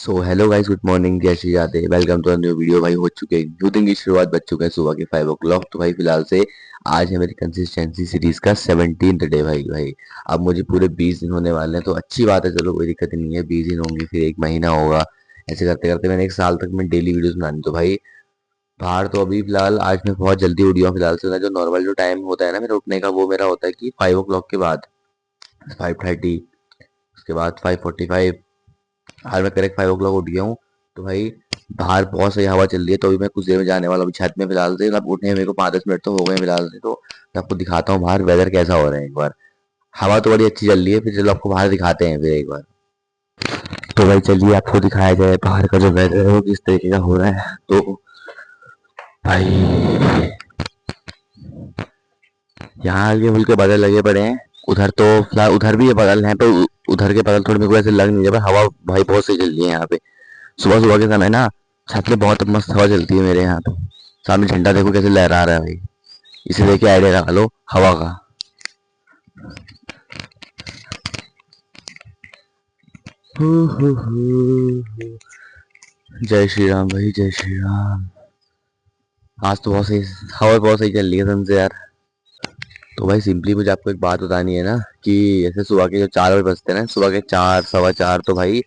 सो hello guys, good morning, कैसे जाते हैं। Welcome to new video. भाई हो चुके हैं न्यू दिन की शुरुआत, बज चुके हैं सुबह के 5 o'clock। तो भाई फिलहाल से आज है मेरी कंसिस्टेंसी सीरीज का 17th डे। भाई अब मुझे पूरे 20 दिन होने वाले हैं, तो अच्छी बात है। चलो कोई दिक्कत नहीं है, 20 दिन होंगे फिर एक महीना होगा। ऐसे करते करते मैंने एक साल तक मैं डेली वीडियोस बनानी। तो भाई बाहर तो अभी फिलहाल आज मैं बहुत जल्दी उठ गया हूँ। फिलहाल से मेरा जो नॉर्मल जो टाइम होता है ना मेरा उठने का, वो मेरा होता है कि 5 o'clock के बाद 5:30, उसके बाद 5:45। आज मैं करेक्ट 5 o'clock उठ गया हूँ। तो भाई बाहर बहुत सही हवा चल रही है, तो अभी मैं कुछ देर में जाने वाला हूँ छत में। फिलहाल से अब उठने में मेरे को 5-10 मिनट तो हो गए फिलहाल से। तो मैं आपको दिखाता हूँ बाहर वेदर कैसा हो रहा है एक बार। हवा तो बड़ी अच्छी चल रही है, फिर चलो आपको बाहर दिखाते हैं फिर एक बार। तो भाई चलिए आपको दिखाया जाए बाहर का जो वेदर है वो किस तरीके का हो रहा है। तो भाई यहाँ हल्के फुल्के बादल लगे पड़े हैं। उधर तो फिलहाल उधर भी ये बादल हैं, पर उधर के बादल थोड़े मेरे को ऐसे लग नहीं रहे, पर हवा भाई बहुत सही चल रही है यहाँ पे। सुबह सुबह के समय ना छत पे बहुत मस्त हवा चलती है मेरे यहाँ पे। सामने झंडा देखो कैसे लहरा रहा है भाई। इसे देख के आइडिया लगा लो हवा का। Who, who, who. जय श्री राम भाई, जय श्री राम। आज तो बहुत सही हवा बहुत सही चल रही है समझे यार। तो भाई सिंपली मुझे आपको एक बात बतानी है ना कि ऐसे सुबह के जो 4 बजे बजते हैं ना, सुबह के 4, 4:15, तो भाई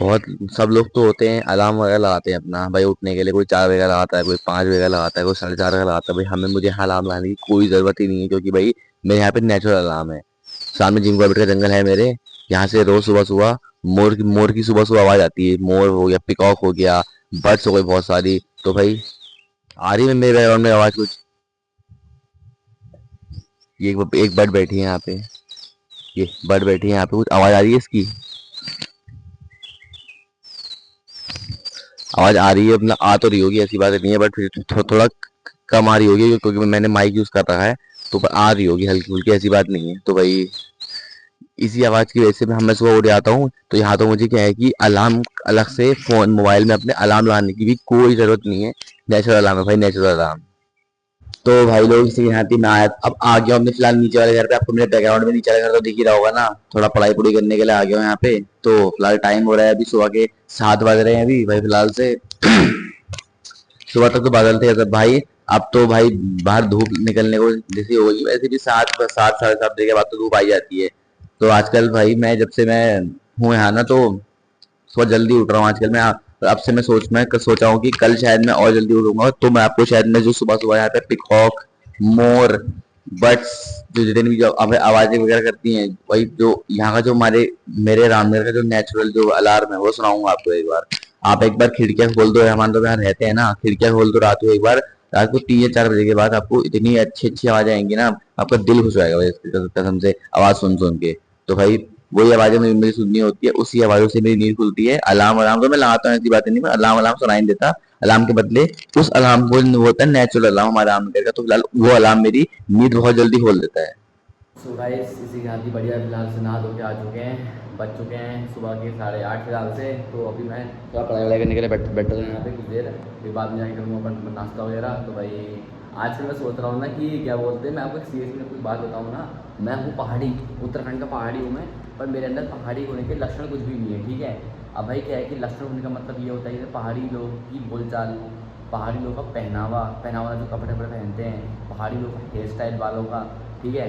बहुत सब लोग तो होते हैं अलार्म वगैरह लगाते हैं अपना भाई उठने के लिए। कोई 4 बजे का लगाता है, कोई 5 बजे का लगाता है, कोई 4:30 का लगाता है। भाई हमें मुझे यहाँ अलार्म लगाने की कोई ज़रूरत ही नहीं है, क्योंकि भाई मेरे यहाँ पे नेचुरल अलार्म है। सामने जिम कॉर्बेट का जंगल है मेरे यहाँ से। रोज सुबह सुबह मोर की सुबह सुबह आवाज़ आती है। मोर हो गया, पिकॉक हो गया, बर्ड्स हो गई बहुत सारी। तो भाई आ रही है मेरे बैकग्राउंड में आवाज़ कुछ। ये एक बर्ड बैठी है यहाँ पे, ये बर्ड बैठी है यहाँ पे, कुछ आवाज़ आ रही है इसकी। आवाज आ रही है अपना, आ तो रही होगी, ऐसी बात नहीं है, बट फिर थोड़ा कम आ रही होगी क्योंकि मैंने माइक यूज कर रखा है। तो पर आ रही होगी हल्की फुल्की, ऐसी बात नहीं है। तो भाई इसी आवाज की वजह से मैं सुबह उठ जाता हूँ। तो यहाँ तो मुझे क्या है कि अलार्म अलग से फोन मोबाइल में अपने अलार्म लगाने की भी कोई जरूरत नहीं है। नेचुरल अलार्म है भाई, नेचुरल अलार्म। तो भाई लोग इसी के साथ ही मैं आया, अब आ गया हूँ अपने फिलहाल नीचे वाले घर पे। आपको मेरे बैकग्राउंड में नीचे वाला घर तो दिख ही रहा होगा ना। थोड़ा पढ़ाई पुढ़ाई करने के लिए आ गया हूँ यहाँ पे। तो फिलहाल टाइम हो रहा है अभी सुबह के 7 बज रहे हैं अभी भाई फिलहाल से। सुबह तक तो बादल थे सब भाई। अब तो भाई बाहर धूप निकलने को जैसी होगी, वैसे भी 7, 7, 7:30 बजे के बाद तो धूप आ ही जाती है। तो आजकल भाई मैं जब से मैं हूँ यहाँ ना, तो सुबह जल्दी उठ रहा हूँ आजकल मैं। अब से मैं सोचा हूँ कि कल शायद मैं और जल्दी उठूंगा, तो मैं आपको शायद मैं जो सुबह सुबह यहाँ पे पिकॉक, मोर, बर्ड्स, जो जितनी भी जो आवाजें वगैरह करती हैं, वही जो यहाँ का जो मेरे रामनगर का जो नेचुरल जो अलार्म है वो सुनाऊंगा आपको एक बार। आप एक बार खिड़कियां खोल दो, हमारे तो यहाँ रहते हैं ना, खिड़कियां खोल दो रात को एक बार। रात को 3 या 4 बजे के बाद आपको इतनी अच्छी अच्छी आवाज आएंगी ना, आपका दिल खुश हो जाएगा भाई इसकी कसम से आवाज सुन सुन के। तो भाई वही आवाजें मेरी सुननी होती है, उसी आवाजों से मेरी नींद खुलती है। अलार्म अलार्म तो मैं लगाता हूँ, ऐसी बातें नहीं, मैं अलार्म अलार्म सुनाई नहीं देता। अलार्म के बदले उस अलार्म को वो होता है नेचुरल अलार्म हमारा रामनगर का, तो फिलहाल वो अलार्म मेरी नींद बहुत जल्दी खोल देता है। सो गाइस इसी के साथ ही बढ़िया फिलहाल से नहा धो के आ चुके हैं। बज चुके हैं सुबह के 8:30 फिलहाल से। तो अभी मैं थोड़ा पढ़ाई वढ़ाई करने के लिए बैठा हूँ यहाँ पे कुछ देर, फिर बाद में जाके करूँगा अपन नाश्ता वगैरह। तो भाई आजकल मैं सोच रहा हूँ ना कि क्या बोलते हैं, मैं आपको सीरियसली कुछ बात बताऊँ ना। मैं हूँ पहाड़ी, उत्तराखंड का पहाड़ी हूँ मैं। पर मेरे अंदर पहाड़ी होने के लक्षण कुछ भी नहीं है, ठीक है। अब भाई क्या है कि लक्षण होने का मतलब ये होता है कि पहाड़ी लोगों की बोलचाल, पहाड़ी लोगों का पहनावा पहनावा जो कपड़े वपड़े पहनते हैं, पहाड़ी लोगों का हेयर स्टाइल बालों का, ठीक है।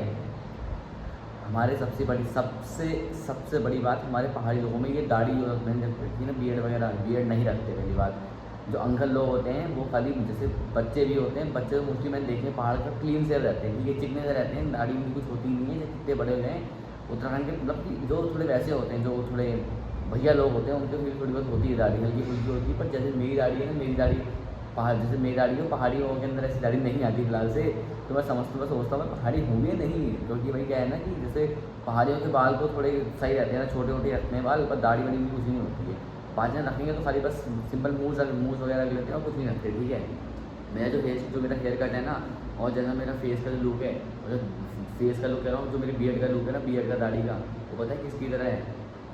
हमारे सबसे सबसे बड़ी बात हमारे पहाड़ी लोगों में ये दाढ़ी जो मैंने जब रखी है ना, बियर्ड वगैरह, बियर्ड नहीं रखते पहली बात। जो अंकल लोग होते हैं वो खाली, जैसे बच्चे भी होते हैं, बच्चे तो मोस्टली मैंने देखे पहाड़ का क्लीन से रहते हैं, ठीक है, चिकने से रहते हैं, दाढ़ी उनकी कुछ होती नहीं है, जब कितने बड़े हुए हैं। उत्तराखंड के मतलब कि जो थोड़े वैसे होते हैं, जो थोड़े भैया लोग होते हैं, उनके फिर थोड़ी बहुत होती है दाढ़ी, हल्की फुल्की होती है। पर जैसे मेरी दाढ़ी है ना, मेरी दाढ़ी पहाड़ जैसे मेरी दाढ़ी हो, पहाड़ी लोगों के अंदर ऐसी दाढ़ी नहीं आती फिलहाल से। तो मैं सोचता हूँ मैं पहाड़ी हूँ या नहीं, क्योंकि भाई क्या है ना कि जैसे पहाड़ियों के बाल तो थोड़े सही रहते हैं ना, छोटे छोटे रखते हैं बाल, पर दाढ़ी वाड़ी भी कुछ नहीं होती है। बाजन रखेंगे तो खाली बस सिंपल मूव वगैरह ले लेते हैं और कुछ नहीं रखते, ठीक है। मेरा जो मेरा हेयर कट है ना, और जैसा मेरा फेस का जो लुक है, और जो फेस का लुक कह रहा हूँ, जो मेरी बियर्ड का लुक है ना, बियर्ड का दाढ़ी का, वो पता है किसकी तरह है?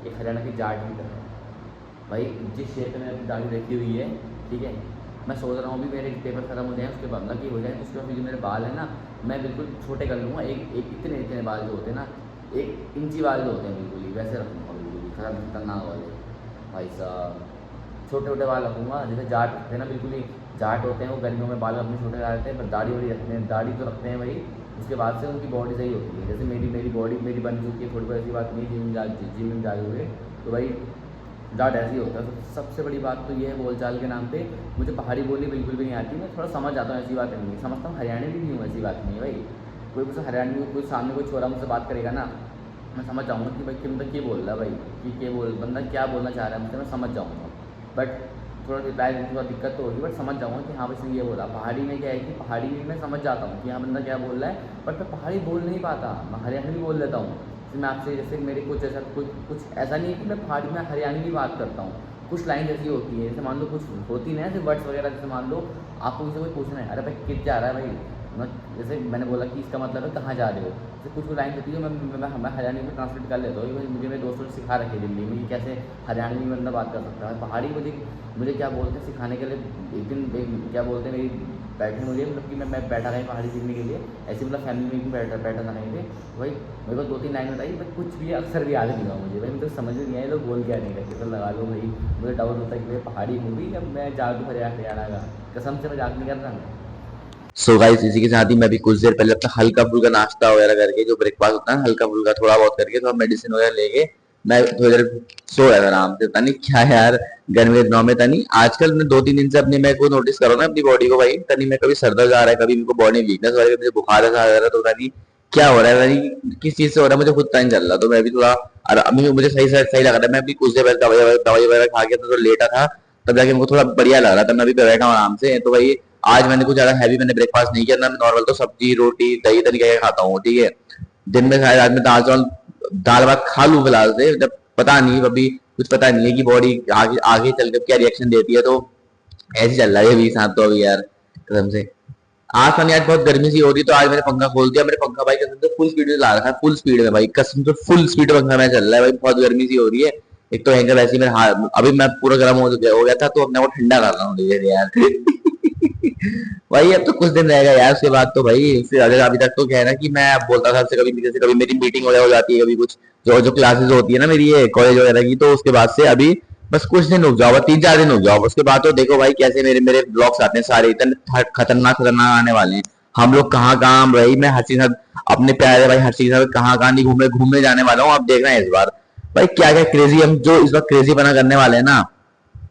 एक हरियाणा की जाट की तरह है भाई। जिस शेप में मैंने अपनी दाढ़ी रखी हुई है, ठीक है। मैं सोच रहा हूँ अभी मेरे पेपर खत्म हो जाए, उसके बाद लकी हो जाए, उसके बाद फिर जो मेरे बाल है ना, मैं बिल्कुल छोटे कर लूँगा। एक एक इतने इतने बाल जो होते हैं ना, 1 इंची बाल जो होते हैं बिल्कुल ही वैसे रखूँगा, बिल्कुल ही खराब खतरनाक वाले। भाई साहब छोटे छोटे बाल रखूँगा, जैसे जाट रखते हैं ना, बिल्कुल ही जाट होते हैं वो, गर्मियों में बाल अपने छोटे रहते हैं, पर दाढ़ी वाड़ी रखते हैं, दाढ़ी तो रखते हैं भाई। उसके बाद से उनकी बॉडी सही होती है। जैसे मेरी बॉडी मेरी बन चुकी है थोड़ी बहुत, ऐसी बात नहीं, जिम में जा हुए तो भाई जाट ऐसे ही होता है। सबसे बड़ी बात तो ये है बोलचाल के नाम पे, मुझे पहाड़ी बोली बिल्कुल भी नहीं आती, मैं थोड़ा समझ आता हूँ, ऐसी बात नहीं है, समझता हूँ, हरियाणवी भी नहीं हूँ, ऐसी बात नहीं है भाई। कोई मुझसे हरियाणवी, कोई सामने कोई छोरा मुझसे बात करेगा ना, मैं समझ जाऊँगा कि भाई कि मतलब क्या बोल रहा है भाई, कि क्या बोल बंदा क्या बोलना चाह रहा है मुझसे, मैं समझ जाऊँगा। बट थोड़ा रिप्लाई में थोड़ा दिक्कत तो होगी, बट समझ जाऊँगा कि हाँ भाई ये बोला। पहाड़ी में क्या है कि पहाड़ी में मैं समझ जाता हूँ कि हाँ बंदा क्या बोल रहा है, बट मैं पहाड़ी बोल नहीं पाता, मैं हरियाणवी बोल लेता हूँ। जैसे मैं आपसे, जैसे मेरे कुछ ऐसा नहीं है कि मैं पहाड़ी में हरियाणवी बात करता हूँ, कुछ लाइन ऐसी होती है, जैसे मान लो कुछ होती है ना ऐसे वर्ड्स वगैरह, जैसे मान लो आपको किसी को पूछना है, अरे भाई कित जा रहा है भाई, मैं जैसे मैंने बोला कि इसका मतलब है कहाँ जा रहे हो, जैसे कुछ लाइन होती है मैं हरियाणवी में ट्रांसलेट कर लेता हूँ। मुझे मेरे दोस्तों ने सिखा रखे दिल्ली में कि कैसे हरियाणवी में बंदा बात कर सकता है। पहाड़ी मुझे क्या बोलते हैं सिखाने के लिए, एक दिन क्या बोलते हैं, मेरी बैठे मुझे मतलब कि मैं बैठा रहा पहाड़ी सीखने के लिए, ऐसे मतलब फैमिली में बैठा था नहीं थे भाई, मेरे को 2-3 लाइन बताई, बट कुछ भी अक्सर भी याद नहीं हुआ मुझे भाई, मुझे समझ में नहीं आया लोग बोल क्या नहीं रहे, तो लगा लो भाई, मुझे डाउट होता है कि भाई पहाड़ी मूवी या मैं जादू हरियाणा का, कसम से मजाक नहीं कर रहा मैं। सो गाइस इसी के साथ ही मैं भी कुछ देर पहले अपना हल्का फुल्का नाश्ता वगैरह करके, जो ब्रेकफास्ट होता है हल्का फुल्का थोड़ा बहुत करके, थोड़ा मेडिसिन वगैरह लेके मैं थोड़ी देर सो रहा था आराम से। पता नहीं क्या यार, गर्मी के दिनों में तनी आजकल मैं 2-3 दिन से अपनी मैं को नोटिस कर रहा हूँ ना अपनी बॉडी को भाई, तनी मैं कभी सर दर्द आ रहा है, कभी मेरे को बॉडी वीकनेस हो रही है, मुझे बुखार ऐसा आ रहा है, तो तनी क्या हो रहा है, तनी किस चीज से हो रहा है मुझे खुद पता नहीं चल रहा। तो मैं भी थोड़ा, और अभी मुझे सही लग रहा है, मैं अभी कुछ देर पहले दवाई वगैरह खा के तो लेटा था, तब जाके मेरे को थोड़ा बढ़िया लग रहा था, मैं अभी बैठा हूँ आराम से। तो भाई आज मैंने कुछ ज्यादा हैवी मैंने ब्रेकफास्ट नहीं किया ना, मैं नॉर्मल तो सब्जी रोटी दही तनी क्या खाता हूँ, ठीक है। दिन में शायद आज मैं दाल भात खा लूं फिलहाल से, जब पता नहीं अभी कुछ पता नहीं है कि बॉडी आगे आगे चल कर क्या रिएक्शन देती है, तो ऐसे चल रहा है अभी साथ तो अभी यार कसम से। आज तो नहीं, आज बहुत गर्मी सी हो रही, तो आज मैंने पंखा खोल दिया, मेरे पंखा भाई कसम से फुल स्पीड में ला रखा है, फुल स्पीड में भाई कसम से फुल स्पीड पंखा में चल रहा है भाई, बहुत गर्मी सी हो रही है। एक तो हैंगर वैसे ही मेरे हाथ अभी मैं पूरा गर्म हो गया था, तो अपने को ठंडा कर रहा हूँ धीरे यार। भाई अब तो कुछ दिन रहेगा यार, उसके बाद तो भाई फिर अगर अभी तक तो क्या है ना कि मैं बोलता था आपसे, कभी जैसे कभी मेरी मीटिंग वगैरह हो जाती है, कभी कुछ जो जो क्लासेस होती है ना मेरी ये कॉलेज वगैरह की, तो उसके बाद से अभी बस कुछ दिन रुक जाओ, 3-4 दिन रुक जाओ, उसके बाद तो देखो भाई कैसे मेरे मेरे ब्लॉग्स आते हैं सारे, इतने खतरनाक खतरनाक आने वाले हैं। हम लोग कहाँ कहाँ भाई, मैं हर चीज अपने प्यारे भाई हर चीज कहाँ कहाँ नहीं घूमने जाने वाला हूँ, आप देख रहे हैं इस बार भाई क्या क्या क्रेजी, हम जो इस बार क्रेजी बना करने वाले हैं ना,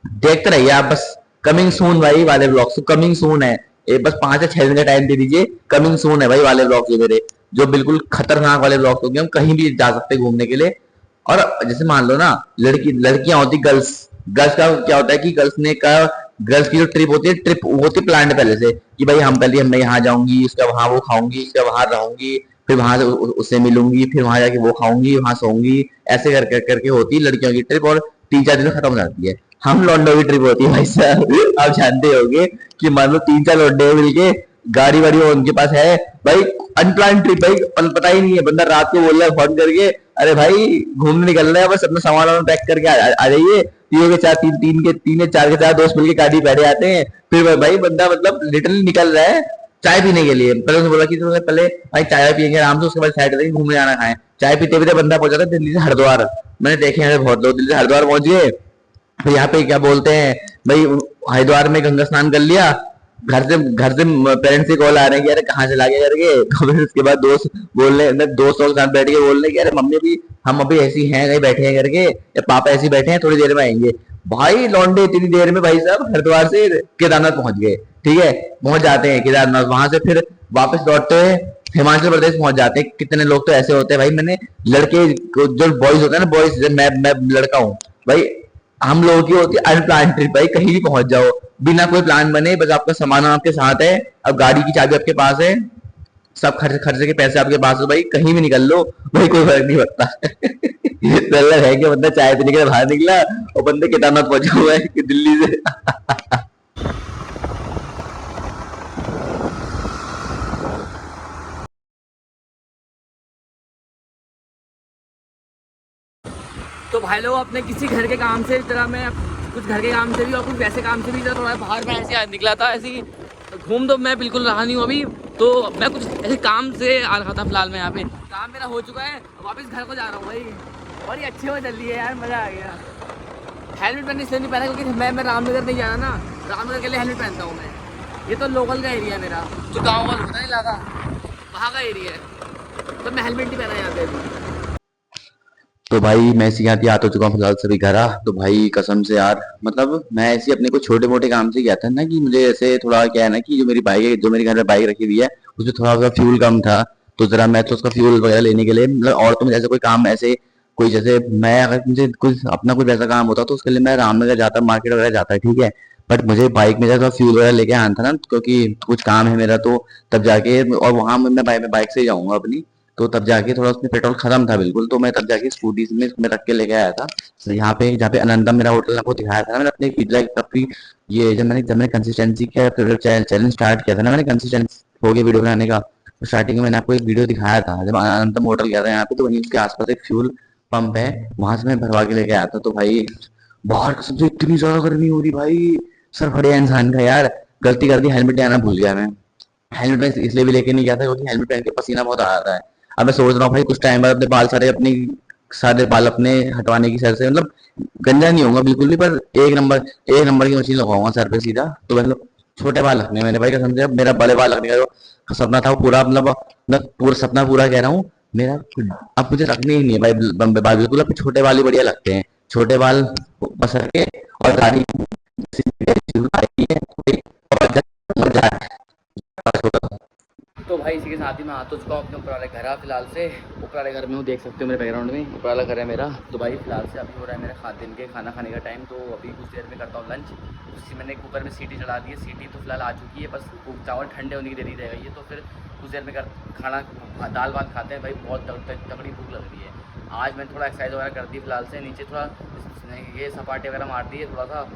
देखते रहिए आप बस। कमिंग सून भाई वाले ब्लॉग्स तो कमिंग सून है, ये बस 5 या 6 दिन का टाइम दे दीजिए, कमिंग सून है भाई वाले ब्लॉग्स जो मेरे, जो बिल्कुल खतरनाक वाले ब्लॉग्स होंगे, हम कहीं भी जा सकते हैं घूमने के लिए। और जैसे मान लो ना लड़कियां होती गर्ल्स, गर्ल्स का क्या होता है कि गर्ल्स की जो ट्रिप होती है, ट्रिप होती है प्लान पहले से कि भाई हम पहले मैं यहाँ जाऊंगी, उसका वहां वो खाऊंगी, उसका वहां रहूंगी, फिर वहां से उससे मिलूंगी, फिर वहां जाके वो खाऊंगी, वहां सोऊंगी, ऐसे करके होती है लड़कियों की ट्रिप, और 3-4 दिन में खत्म हो जाती है। हम लौंडों की ट्रिप होती है भाई साहब, आप जानते होंगे कि मान लो 3-4 लौंडे मिलके गाड़ी वाड़ी उनके पास है भाई, अनप्लान ट्रिप भाई, पता ही नहीं है, बंदा रात को बोल रहा है फोन करके, अरे भाई घूमने निकल रहे हैं बस अपना सामान पैक करके आ जाइए, तीन के चार के चार दोस्त मिलके गाड़ी बैठे आते हैं, फिर भाई बंदा मतलब लिटरली निकल रहा है चाय पीने के लिए। पहले उसने बोला कि तुमने पहले भाई चाय पियेंगे आराम से, उसके बाद साइड करेंगे घूमने जाना खाएं, चाय पीते पीते बंदा पहुंचा था दिल्ली से हरिद्वार। मैंने देखे हैं बहुत लोग दिल्ली से हरिद्वार पहुंच गए, फिर यहाँ पे क्या बोलते हैं भाई, हरिद्वार में गंगा स्नान कर लिया, घर से पेरेंट्स से कॉल आ रहे हैं कि अरे कहाँ चला गया करके, तो फिर उसके बाद दोस्तों के साथ बैठ के बोल रहे कि अरे मम्मी भी हम अभी ऐसी हैं कहीं बैठे हैं करके, या पापा ऐसे बैठे हैं थोड़ी देर में आएंगे। भाई लौंडे इतनी देर में भाई साहब हरिद्वार से केदारनाथ पहुंच गए, ठीक है, पहुंच जाते हैं केदारनाथ, वहां से फिर वापस लौटते हुए हिमाचल प्रदेश पहुंच जाते हैं। कितने लोग तो ऐसे होते हैं भाई, मैंने लड़के जो बॉयज होते हैं ना, बॉयज मैं लड़का हूँ भाई, हम लोगों की होती है अनप्लान ट्रिप भाई, कहीं भी पहुंच जाओ बिना कोई प्लान बने, बस आपका सामान आपके साथ है, अब गाड़ी की चाबी आपके पास है, सब खर्चे के पैसे आपके पास है भाई, कहीं भी निकल लो भाई कोई फर्क नहीं पड़ता। तो अल्लाह है कि बंदा चाय पीने के लिए बाहर निकला और बंदे केदारनाथ पहुंचा हुआ है दिल्ली से। तो भाई लोग अपने किसी घर के काम से तरह मैं कुछ घर के काम से भी और कुछ वैसे काम से भी थोड़ा बाहर में ऐसे निकला था, ऐसे ही घूम तो मैं बिल्कुल रहा नहीं हूँ अभी, तो मैं कुछ ऐसे काम से आ रहा था। फिलहाल मैं यहाँ पे काम मेरा हो चुका है, वापस घर को जा रहा हूँ भाई, और ये अच्छी हो चल रही है यार, मज़ा आ गया। हेलमेट मैंने इसलिए नहीं पहना क्योंकि मैं रामनगर नहीं जाना ना, रामनगर के लिए हेलमेट पहनता हूँ मैं। ये तो लोकल का एरिया है मेरा, जो गाँव वाला होता है इलाका, वहाँ का एरिया है, तो मैं हेलमेट नहीं पहना यहाँ पे अभी। तो भाई मैं इसी यहाँ आ तो चुका हूँ फिलहाल सभी घर आ। तो भाई कसम से यार मतलब मैं ऐसे ही अपने को छोटे मोटे काम से गया था ना, कि मुझे ऐसे थोड़ा क्या है ना कि जो मेरी बाइक है, जो मेरे घर में बाइक रखी हुई है, उसमें थोड़ा सा फ्यूल कम था। तो जरा मैं तो उसका फ्यूल वगैरह लेने के लिए मतलब, और तो मुझे ऐसे कोई काम ऐसे कोई जैसे मैं अगर मुझे कुछ अपना कुछ ऐसा काम होता तो उसके लिए मैं रामनगर जाता, मार्केट वगैरह जाता, ठीक है। बट मुझे बाइक में जैसा फ्यूल वगैरह लेके आना था ना, क्योंकि कुछ काम है मेरा, तो तब जाके, और वहां मैं बाइक से ही जाऊंगा अपनी, तो तब जाके थोड़ा उसमें पेट्रोल खत्म था बिल्कुल, तो मैं तब जाके स्कूटी में इसमें रख के लेके आया था। तो यहाँ पे जहाँ पे अनंतम मेरा होटल आपको दिखाया था ना मैंने अपने पिछला काफी, ये जब मैंने कंसिस्टेंसी का चैलेंज स्टार्ट किया था ना, मैंने कंसिस्टेंस हो गया वीडियो बनाने का, तो स्टार्टिंग में मैंने आपको एक वीडियो दिखाया था जब अनंतम होटल गया था यहाँ पे, तो वहीं उसके आसपास एक फ्यूल पंप है, वहां से मैं भरवा के लेके आया था। तो भाई बाहर कसम से इतनी ज्यादा गर्मी हो रही भाई, सर फटे इंसान का यार, गलती कर दी, हेलमेट लेना भूल गया मैं। हेलमेट मैं इसलिए भी लेके नहीं गया था क्योंकि हेलमेट पहन के पसीना बहुत आ रहा है। अब मैं सोच रहा हूँ भाई कुछ टाइम बाद अपने बाल सारे बाल अपने हटवाने की सर से, मतलब गंजा नहीं होगा बिल्कुल भी, पर एक नंबर की मशीन लगाऊंगा सर पे सीधा, तो मतलब छोटे बाल रखने हैं मैंने भाई कसम से। अब मेरा बड़े बाल रखने का जो सपना था वो पूरा, मतलब पूरा सपना पूरा कह रहा हूँ मेरा, अब मुझे रखने ही नहीं है भाई लंबे बाल बिल्कुल, अब छोटे बाल ही बढ़िया लगते हैं, छोटे बाल बस रखे, और दाढ़ी तो भाई इसी के साथ ही मैं आ तो चुका हूँ अपने ऊपर वाले घर फिलहाल से। ऊपर वाले घर में हूँ, देख सकते हो मेरे बैकग्राउंड में ऊपर वाला घर है मेरा। तो भाई फिलहाल से अभी हो रहा है मेरा दिन के खाना खाने का टाइम, तो अभी कुछ देर में करता हूँ लंच। उसी मैंने कुकर में सीटी चढ़ा दी है, सीटी तो फिलहाल आ चुकी है, बस चावल ठंडे होने की देरी रह गई है, तो फिर कुछ देर में खाना दाल भात खाते हैं भाई। बहुत तगड़ी भूख लग रही है। आज मैंने थोड़ा एक्सरसाइज वगैरह कर दी फिलहाल से, नीचे थोड़ा ये सपाटे वगैरह मार दिए थोड़ा सा,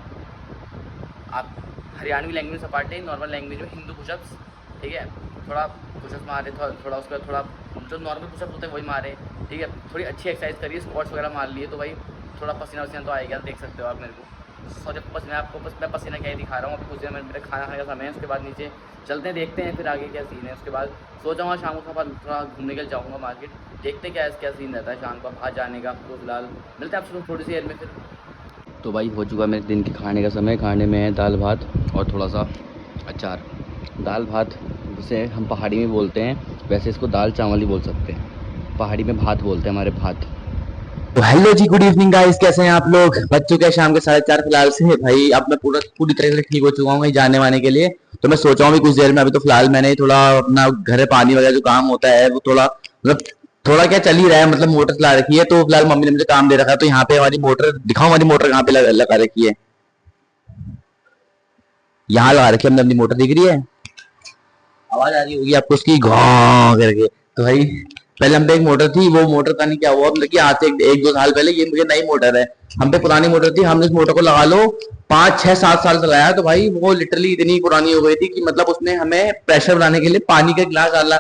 आप हरियाणवी लैंग्वेज सपाटे, नॉर्मल लैंग्वेज में हिंदू पुशअप्स, ठीक है। थोड़ा पुशअप्स मारे, थोड़ा उसके बाद थोड़ा जो नॉर्मल पुशअप्स होते हैं वही मारे, ठीक है। थोड़ी अच्छी एक्सरसाइज करिए, स्क्वाट्स वगैरह मार लिए, तो भाई थोड़ा पसीना वसीना तो आएगा, देख सकते हो आप मेरे को। सॉरी मैं आपको मैं पसीना क्या ही दिखा रहा हूँ। अभी कुछ देर में मेरे खाना खाने का समय है, उसके बाद नीचे चलते हैं, देखते हैं फिर आगे क्या सीन है। उसके बाद सो जाऊँगा, शाम को थोड़ा घूमने के लिए जाऊँगा मार्केट, देखते क्या सीन रहता है शाम को बाहर जाने का। तो फिलहाल मिलते हैं आपसे थोड़ी सी देर में फिर। तो भाई हो चुका मेरे दिन के खाने का समय। खाने में है दाल भात और थोड़ा सा अचार। दाल भात जिसे हम पहाड़ी में बोलते हैं, वैसे इसको दाल चावल ही बोल सकते हैं, पहाड़ी में भात बोलते हैं हमारे, भात। तो हेलो जी, गुड इवनिंग गाइस, कैसे हैं आप लोग? बज चुके हैं शाम के 4:30 फिलहाल से। भाई अब मैं पूरी तरह से ठीक हो चुका हूँ कहीं जाने वाने के लिए, तो मैं सोचा हूँ भी कुछ देर में, अभी तो फिलहाल मैंने थोड़ा अपना घर में पानी वगैरह जो काम होता है वो थोड़ा मतलब थोड़ा क्या चल ही रहा है, मतलब मोटर चला रखी है, तो फिलहाल मम्मी ने मुझे काम दे रखा है। तो यहाँ पे हमारी मोटर दिखाऊं, हमारी मोटर कहाँ पे लगा रखी है, यहाँ लगा रखी है हमने अपनी मोटर, दिख रही है? आवाज आ रही होगी आपको उसकी घॉं करके। तो भाई पहले हम पे एक मोटर थी, वो मोटर का नहीं क्या हुआ, मतलब कि आज से एक दो साल पहले, ये मुझे नई मोटर है। हम पे पुरानी मोटर थी, हमने इस मोटर को लगा लो 5 6 7 साल चलाया, तो भाई वो लिटरली इतनी पुरानी हो गई थी कि मतलब उसमें हमें प्रेशर बनाने के लिए पानी का गिलास डालना,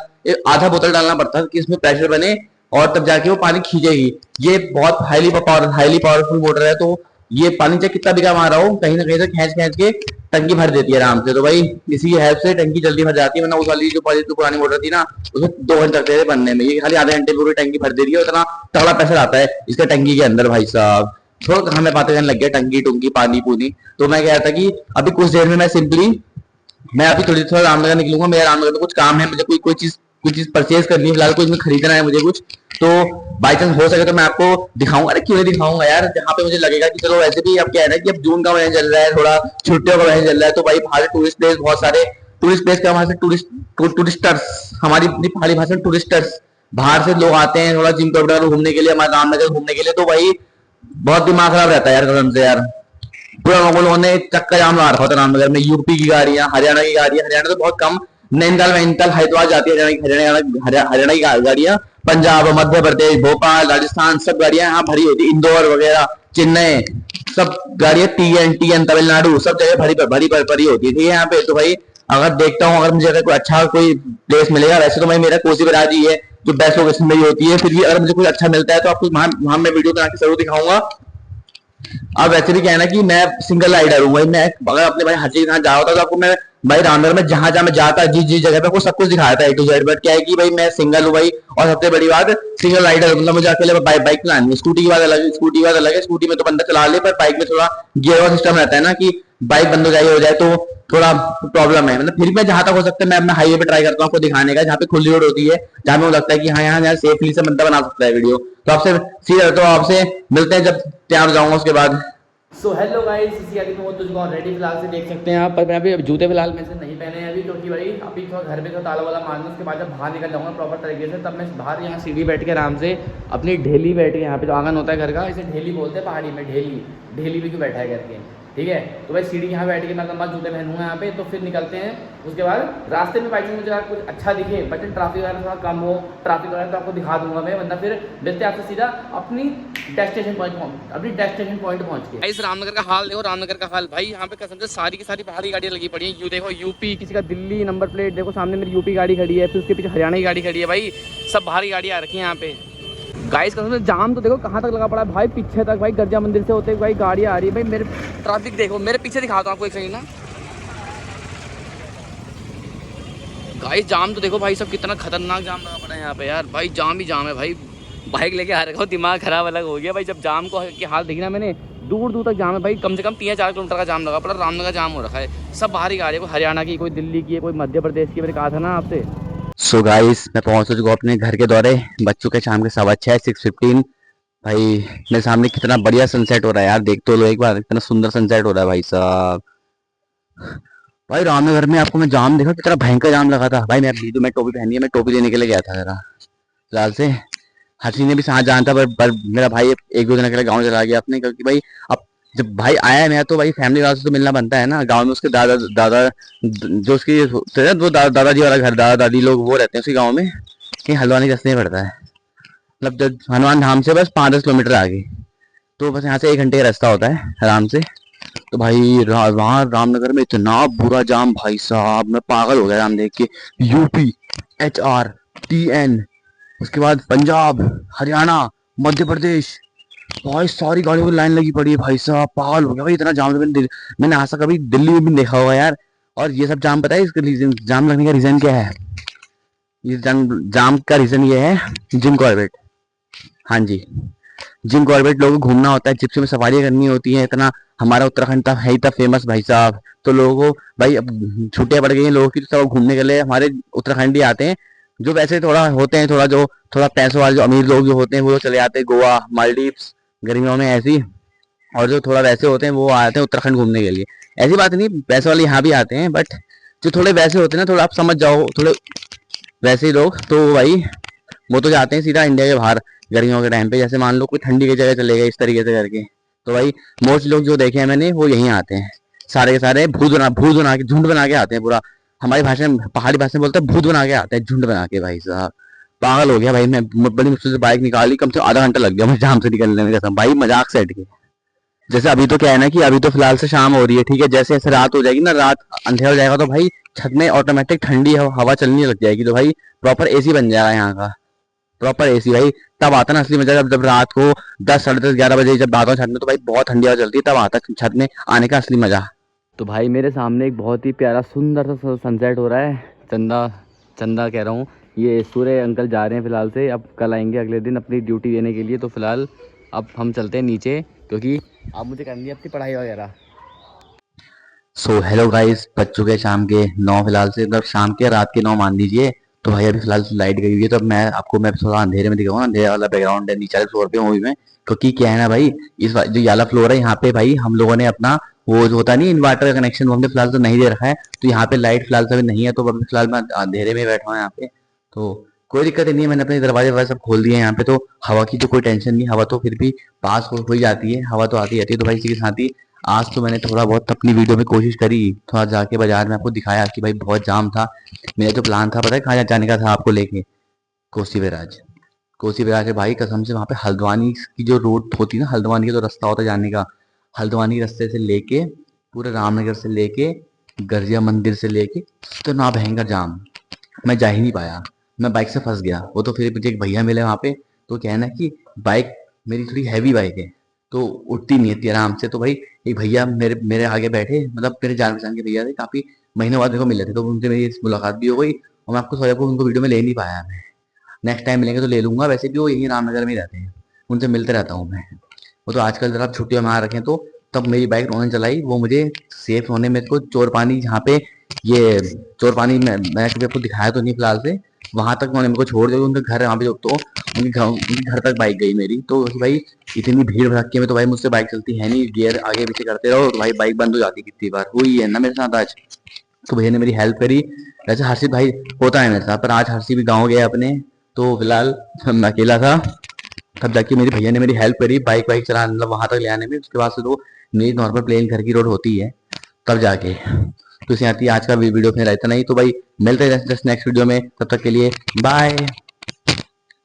आधा बोतल डालना पड़ता कि इसमें प्रेशर बने, और तब जाके वो पानी खींचेगी। ये बहुत हाईली पावरफुल मोटर है, तो ये पानी चाहे कितना भी कम आ रहा हो, कहीं ना कहीं से खींच खींच के टंकी भर देती है आराम से। तो भाई इसी हेल्प से टंकी जल्दी भर जाती है, वरना उस वाली जो पुरानी मोटर थी ना, उसमें 2 घंटे लगते थे बनने में, ये खाली आधे घंटे में पूरी टंकी भर दे रही है। उतना तगड़ा प्रेशर आता है इसका टंकी के अंदर भाई साहब। थोड़ा हमें बातें करने लग गया टंकी टुंकी पानी पूनी। तो मैं कह रहा था कि अभी कुछ देर में मैं अभी थोड़ा रामनगर निकलूंगा, मेरा रामनगर में कुछ काम है, मुझे कोई चीज परचेज करनी है फिलहाल, कुछ में खरीदना है मुझे कुछ। तो बाई चांस हो सके तो मैं आपको दिखाऊंगा, अरे क्यों नहीं दिखाऊंगा यार, जहाँ पे मुझे लगेगा कि चलो वैसे भी अब क्या है ना कि अब जून का महीना चल रहा है, थोड़ा छुट्टियों का महीना चल रहा है, तो भाई बाहर टूरिस्ट प्लेस बहुत सारे, टूरिस्ट प्लेस का, वहां से टूरिस्टर्स, हमारी अपनी पहाड़ी भाषा में टूरिस्टर्स, बाहर से लोग आते हैं थोड़ा जिम कॉरिडोर घूमने के लिए, हमारे रामनगर घूमने के लिए। तो भाई बहुत दिमाग खराब रहता है यार कसम से यार, पूरा लोगों ने चक्का जाम लगा रखा होता है रामनगर में, यूपी की गाड़ियां, हरियाणा की गाड़ियां, हरियाणा तो बहुत कम, नैनीताल हरिद्वार जाती है हरियाणा की गाड़ियां, पंजाब मध्य प्रदेश भोपाल राजस्थान सब गाड़ियां यहाँ भरी होती है, इंदौर वगैरह चेन्नई सब गाड़ियां, टीएन तमिलनाडु सब जगह भरी होती है, ठीक है यहाँ पे। तो भाई अगर देखता हूँ, अगर मुझे अगर कोई अच्छा कोई प्लेस मिलेगा, वैसे तो भाई मेरा कोसी बैराज ही है जो बेस्ट लोकेशन मेरी होती है, फिर भी अगर मुझे कुछ अच्छा मिलता है तो आपको वहां मैं वीडियो बना के जरूर दिखाऊंगा। अब वैसे भी क्या है ना कि मैं सिंगल राइडर हूँ भाई, मैं अगर अपने भाई हर चीज के साथ जा रहा होता तो आपको मैं भाई रामनगर में जहां जहां मैं जाता जिस जिस जगह पे वो सब कुछ दिखाया था ए टू जेड। बट क्या है कि भाई मैं सिंगल हूँ भाई, और सबसे बड़ी बात सिंगल राइडर, मतलब मुझे अकेले बाइक बाइक चलानी है। स्कूटी की बात अलग है, स्कूटी की बात अलग है, स्कूटी में तो बंदा चला ले, पर बाइक में थोड़ा गियर वाला सिस्टम रहता है ना कि बाइक बंद हो जाए तो थोड़ा प्रॉब्लम है। मतलब फिर भी मैं जहां तक हो सकता है मैं अपना हाईवे पे ट्राई करता हूँ आपको दिखाने का, जहाँ पे खुली रोड होती है, जहाँ पे मुझे लगता है कि हाँ यहाँ सेफली से बंदा बना सकता है वीडियो। तो आपसे सीधे तो आपसे मिलते हैं जब तैयार जाऊंगा उसके बाद। सो हेलो गाइस, इसी आगे मैं तुझको ऑलरेडी फिलहाल से देख सकते हैं आप, पर मैं अभी जूते फिलहाल में से नहीं पहने हैं अभी, क्योंकि भाई अभी थोड़ा घर पे तो ताला वाला मारना, उसके बाद जब बाहर निकल जाऊंगा प्रॉपर तरीके से, तब मैं बाहर यहाँ सीढ़ी बैठ के आराम से अपनी ढेली बैठ के, यहाँ पे जो आंगन होता है घर का, इसे ढेली बोलते हैं पहाड़ी में, ढेली ढेली भी क्यों बैठा है करके, ठीक है। तो भाई सीढ़ी यहाँ बैठ के मैं लंबा जूते पहनूंगा यहाँ पे, तो फिर निकलते हैं। उसके बाद रास्ते में बाइक में मुझे कुछ अच्छा दिखे, बट ट्रैफिक वगैरह थोड़ा कम हो, ट्रैफिक वगैरह तो आपको दिखा दूंगा मैं, वरना फिर मिलते हैं आपसे सीधा अपनी डेस्टिनेशन पॉइंट पहुंच के। इस रामनगर का हाल देखो, रामनगर का हाल भाई, यहाँ पे कसम से सारी की सारी बाहरी गाड़ियाँ लगी पड़ी हैं। यू देखो यूपी, किसी का दिल्ली नंबर प्लेट देखो, सामने मेरी यूपी गाड़ी खड़ी है, फिर उसके पीछे हरियाणा की गाड़ी खड़ी है भाई, सब बाहरी गाड़ियाँ आ रखी हैं यहाँ पे। गाइस कसम से जाम तो देखो कहाँ तक लगा पड़ा है भाई, पीछे तक भाई, गर्जा मंदिर से होते भाई गाड़ियाँ आ रही है भाई। मेरे ट्रैफिक देखो, मेरे पीछे दिखाता हूँ आपको एक सेकंड ना। गाइस जाम तो देखो भाई सब, कितना खतरनाक जाम लगा पड़ा है यहाँ पे यार, भाई जाम ही जाम है भाई। बाइक लेके आ रखा हूँ, दिमाग खराब अलग हो गया भाई, जब जाम को की हाल देखी ना मैंने, दूर दूर तक जाम है भाई, कम से कम 3-4 किलोमीटर का जाम लगा पड़ा, रामनगर जाम हो रखा है, सब बाहरी गाड़ी है, कोई हरियाणा की, कोई दिल्ली की है, कोई मध्य प्रदेश की, मैंने कहा था ना आपसे। सो गाइस मैं पहुंच चुका हूँ अपने घर के द्वारे, बच्चों के शाम के 6:15 6:15। भाई मेरे सामने कितना बढ़िया सनसेट हो रहा है यार, देख तो लो एक बार, कितना सुंदर सनसेट हो रहा है भाई साहब। भाई रामनगर में आपको मैं जाम देखा, कितना भयंकर जाम लगा था भाई। मैं टोपी पहनी है, मैं टोपी लेने के लिए गया था जरा फिलहाल से। हर्षी ने भी साथ जाना था, पर मेरा भाई एक दो दिन के लिए गाँव चला गया अपने, क्योंकि भाई अब जब भाई आया है मैं तो भाई फैमिली वालों से तो मिलना बनता है ना। गांव में उसके दादा दादा जो उसकी थे ना, वो दादाजी वाला घर, दादा दादी लोग वो रहते हैं उसके गाँव में, कहीं हल्द्वानी रास्ते में पड़ता है, मतलब जब हनुमान धाम से बस 5-10 किलोमीटर आगे, तो बस यहाँ से 1 घंटे का रास्ता होता है आराम से। तो भाई वहाँ रामनगर में इतना बुरा जाम भाई साहब, मैं पागल हो गया जाम देख के। यूपी, HRTN, उसके बाद पंजाब, हरियाणा, मध्य प्रदेश, भाई सारी गाड़ियों की लाइन लगी पड़ी है भाई साहब, पागल हो गया भाई, इतना जाम तो मैंने आज तक कभी दिल्ली में भी नहीं देखा होगा यार। और ये सब जाम पता है इसका रीजन, जाम लगने का रीजन क्या है? ये जाम का रीजन ये है जिम कॉर्बेट। हाँ जी, जिम कॉर्बेट लोगों को घूमना होता है, जिप्सी में सवारियां करनी होती है, इतना हमारा उत्तराखंड था है ही था फेमस भाई साहब। तो लोगों को भाई अब छुट्टियां पड़ गई हैं लोगों की, तो सब घूमने के लिए हमारे उत्तराखंड ही आते हैं। जो वैसे थोड़ा होते हैं, थोड़ा जो थोड़ा पैसों वाले जो अमीर लोग जो होते हैं वो चले जाते हैं गोवा, मालदीव्स गर्मियों में ऐसी। और जो थोड़ा वैसे होते हैं वो आते हैं उत्तराखंड घूमने के लिए। ऐसी बात नहीं, पैसे वाले यहाँ भी आते हैं, बट जो थोड़े वैसे होते हैं ना, थोड़ा आप समझ जाओ, थोड़े वैसे ही लोग तो भाई वो तो जाते हैं सीधा इंडिया के बाहर गर्मियों के टाइम पे। जैसे मान लो कोई ठंडी की जगह चले गए इस तरीके से करके, तो भाई मोस्ट लोग जो देखे हैं मैंने वो यहीं आते हैं, सारे के सारे भूत बना के, झुंड बना के आते हैं पूरा। हमारी भाषा में, पहाड़ी भाषा में बोलते हैं भूत बना के आते हैं, झुंड बना के भाई साहब। पागल हो गया भाई मैं, बड़ी मुश्किल से बाइक निकाली, कम से कम आधा घंटा लग गया मुझे जाम से निकलने में, कसम भाई मजाक से हट के। जैसे अभी तो क्या है ना कि अभी तो फिलहाल से शाम हो रही है, ठीक है, जैसे जैसे रात हो जाएगी ना, रात अंधेरा हो जाएगा तो भाई छत में ऑटोमेटिक ठंडी हवा चलने लग जाएगी, तो भाई प्रॉपर एसी बन जाएगा यहाँ का, प्रॉपर एसी भाई। तब आता ना असली मजा, जब रात को 10, 10:30, 11 बजे जब आता हूँ छत में, तो भाई बहुत ठंडी हवा चलती है, तब आता है छत में आने का असली मजा। तो भाई मेरे सामने एक बहुत ही प्यारा सुंदर सा सनसेट हो रहा है, चंदा चंदा कह रहा हूँ, ये सूर्य अंकल जा रहे हैं फिलहाल से, अब कल आएंगे अगले दिन अपनी ड्यूटी देने के लिए। तो फिलहाल अब हम चलते हैं नीचे, क्योंकि अब मुझे करनी है अपनी पढ़ाई वगैरह। सो हेलो गाइस, बज चुके हैं शाम के 9 फिलहाल से, मतलब शाम के रात के 9 मान लीजिए। तो भाई अभी फिलहाल लाइट गई हुई है, तो अब मैं थोड़ा अंधेरे में दिखाऊंगा, अंधेरे वाला बैकग्राउंड है नीचे वाले फ्लोर पे मूवी में। क्योंकि क्या है ना भाई, इस जो वाला फ्लोर है यहाँ पे भाई हम लोगों ने अपना वो जो होता नहीं इन्वर्टर का कनेक्शन, वो हमने फिलहाल तो नहीं दे रखा है, तो यहाँ पे लाइट फिलहाल से अभी नहीं है, तो अभी फिलहाल मैं अंधेरे में बैठा हूँ यहाँ पे। तो कोई दिक्कत नहीं है, मैंने अपने दरवाजे वगैरह सब खोल दिए हैं यहाँ पे, तो हवा की तो कोई टेंशन नहीं, हवा तो फिर भी पास हो ही जाती है, हवा तो आती रहती है। तो भाई इसी के साथ ही आज तो मैंने थोड़ा बहुत अपनी वीडियो में कोशिश करी, थोड़ा जाके बाजार में आपको दिखाया कि भाई बहुत जाम था। मेरा जो प्लान था पता है कहाँ जाने का था आपको लेके? कोसी बैराज। कोसी बैराज है भाई, कसम से वहाँ पे हल्द्वानी की जो रोड होती है ना, हल्द्वानी का जो रास्ता होता है जाने का, हल्द्वानी रास्ते से लेके पूरे रामनगर से लेके गर्जिया मंदिर से लेके इतना भयंकर जाम, मैं जा ही नहीं पाया, मैं बाइक से फंस गया। वो तो फिर मुझे एक भैया मिले वहाँ पे, तो क्या है ना कि बाइक मेरी थोड़ी हैवी बाइक है, तो उठती नहीं थी आराम से। तो भाई एक भैया मेरे मेरे आगे बैठे, मतलब मेरे जान पहचान के भैया थे, काफी महीनों बाद मेरे को मिले थे, तो उनसे मेरी मुलाकात भी हो गई। और मैं आपको सॉरी, आपको उनको वीडियो में ले नहीं पाया मैं। नेक्स्ट टाइम मिलेंगे तो ले लूंगा, वैसे भी वो यहीं रामनगर में ही रहते हैं, उनसे मिलते रहता हूँ मैं। वो तो आजकल जरा छुट्टियों में आ रखे हैं, तो तब मेरी बाइक उन्होंने चलाई, वो मुझे सेफ होने में को चोर पानी, जहाँ पे ये चोर पानी मैं कभी आपको दिखाया तो नहीं फिलहाल से, वहां तक उन्होंने मेरे को छोड़ दिया। उनका घर है वहाँ पे, तो उनके घर तक बाइक गई मेरी। तो भाई इतनी भीड़ भड़के में तो भाई मुझसे बाइक चलती है नहीं, गियर आगे पीछे करते रहो तो भाई बाइक बंद हो जाती, कितनी बार हुई है ना मेरे साथ आज। तो भैया ने मेरी हेल्प करी। वैसे हर्षित भाई होता है मेरे साथ, पर आज हर्षित भी गाँव गया अपने, तो फिलहाल मैं अकेला था। तब जाके मेरे भैया ने मेरी हेल्प करी बाइक वाइक चलाने, मतलब वहां तक ले आने में। उसके बाद से तो मेरी नॉर्मल प्लेन घर की रोड होती है तब जाके। तो इसे आती है आज का वीडियो, फिर रहता नहीं। तो भाई मिलते हैं जस्ट नेक्स्ट वीडियो में, तब तक के लिए बाय।